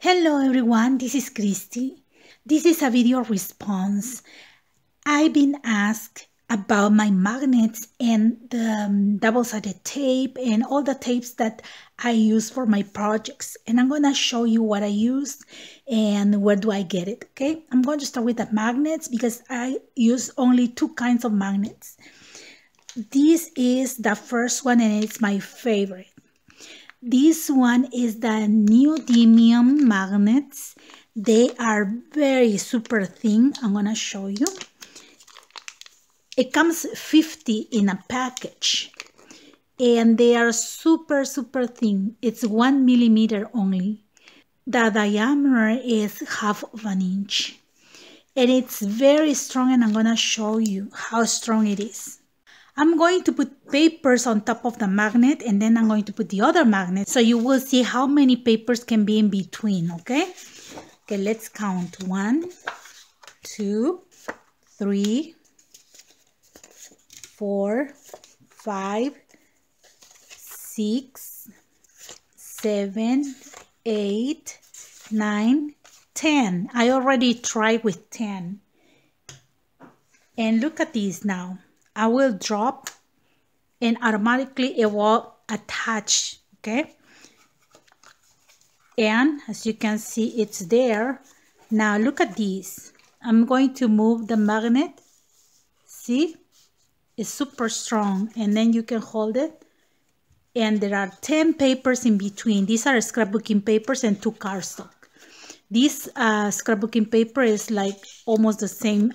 Hello everyone, this is Christy. This is a video response. I've been asked about my magnets and the double-sided tape and all the tapes that I use for my projects. And I'm going to show you what I used and where do I get it, okay? I'm going to start with the magnets because I use only two kinds of magnets. This is the first one and it's my favorite. This one is the Neodymium magnets. They are very super thin. I'm going to show you. It comes 50 in a package. And they are super thin. It's 1 millimeter only. The diameter is 1/2 inch. And it's very strong and I'm going to show you how strong it is. I'm going to put papers on top of the magnet and then I'm going to put the other magnet so you will see how many papers can be in between, okay? Okay, let's count. 1, 2, 3, 4, 5, 6, 7, 8, 9, 10. I already tried with 10. And look at this now. I will drop and automatically it will attach, okay? And as you can see, it's there. Now look at this. I'm going to move the magnet. See? It's super strong and then you can hold it. And there are 10 papers in between. These are scrapbooking papers and 2 cardstock. This scrapbooking paper is like almost the same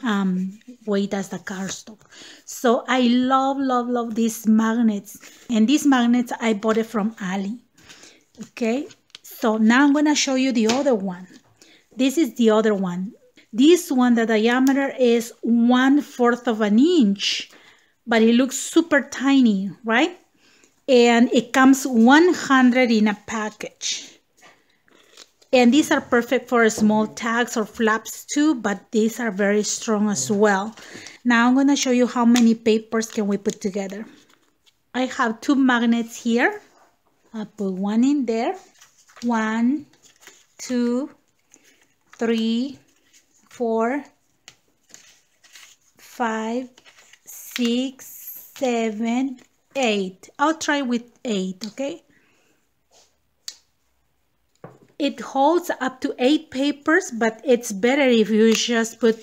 weight as the cardstock. So I love these magnets. And these magnets, I bought it from Ali. Okay, so now I'm going to show you the other one. This is the other one. This one, the diameter is 1/4 inch, but it looks super tiny, right? And it comes 100 in a package. And these are perfect for small tags or flaps too, but these are very strong as well. Now I'm going to show you how many papers can we put together. I have 2 magnets here. I'll put one in there. 1, 2, 3, 4, 5, 6, 7, 8. I'll try with 8, okay? It holds up to 8 papers, but it's better if you just put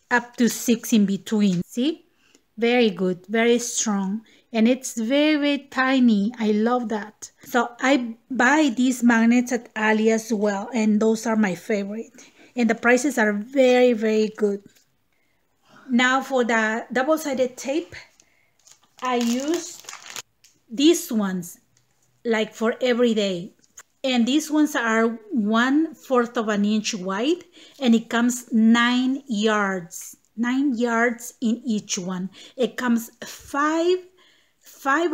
up to 6 in between. See? Very good, very strong. And it's very tiny. I love that. So I buy these magnets at Ali as well, and those are my favorite. And the prices are very good. Now for the double-sided tape, I use these ones like for every day. And these ones are 1/4 inch wide and it comes 9 yards. 9 yards in each one. It comes 5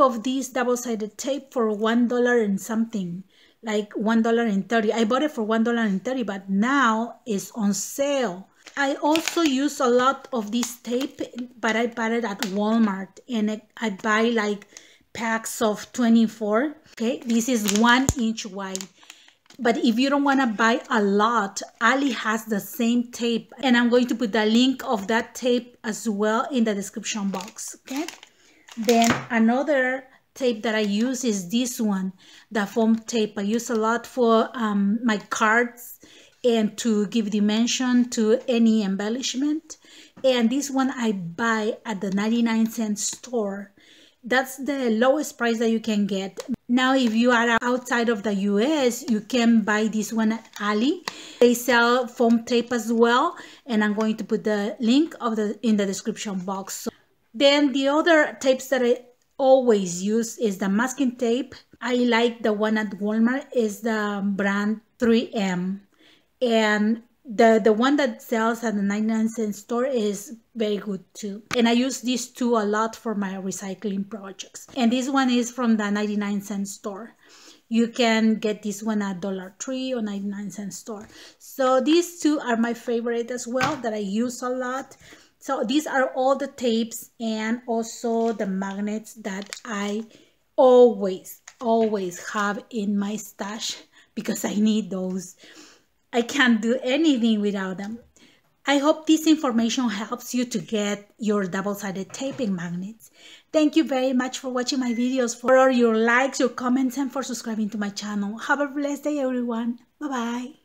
of these double-sided tape for $1 and something. Like $1.30. I bought it for $1.30, but now it's on sale. I also use a lot of this tape, but I bought it at Walmart and I buy like packs of 24. Okay, this is 1 inch wide. But if you don't want to buy a lot, Ali has the same tape, and I'm going to put the link of that tape as well in the description box. Okay, then another tape that I use is this one, the foam tape. I use a lot for my cards and to give dimension to any embellishment. And this one I buy at the 99-cent store. That's the lowest price that you can get. Now, if you are outside of the US, you can buy this one at Ali. They sell foam tape as well, and I'm going to put the link in the description box. So then the other tapes that I always use is the masking tape. I like the one at Walmart is the brand 3M. And the one that sells at the 99-cent store is very good too. And I use these two a lot for my recycling projects. And this one is from the 99-cent store. You can get this one at Dollar Tree or 99-cent store. So these two are my favorite as well that I use a lot. So these are all the tapes and also the magnets that I always have in my stash because I need those. I can't do anything without them. I hope this information helps you to get your double-sided taping magnets. Thank you very much for watching my videos, for all your likes, your comments, and for subscribing to my channel. Have a blessed day, everyone. Bye-bye.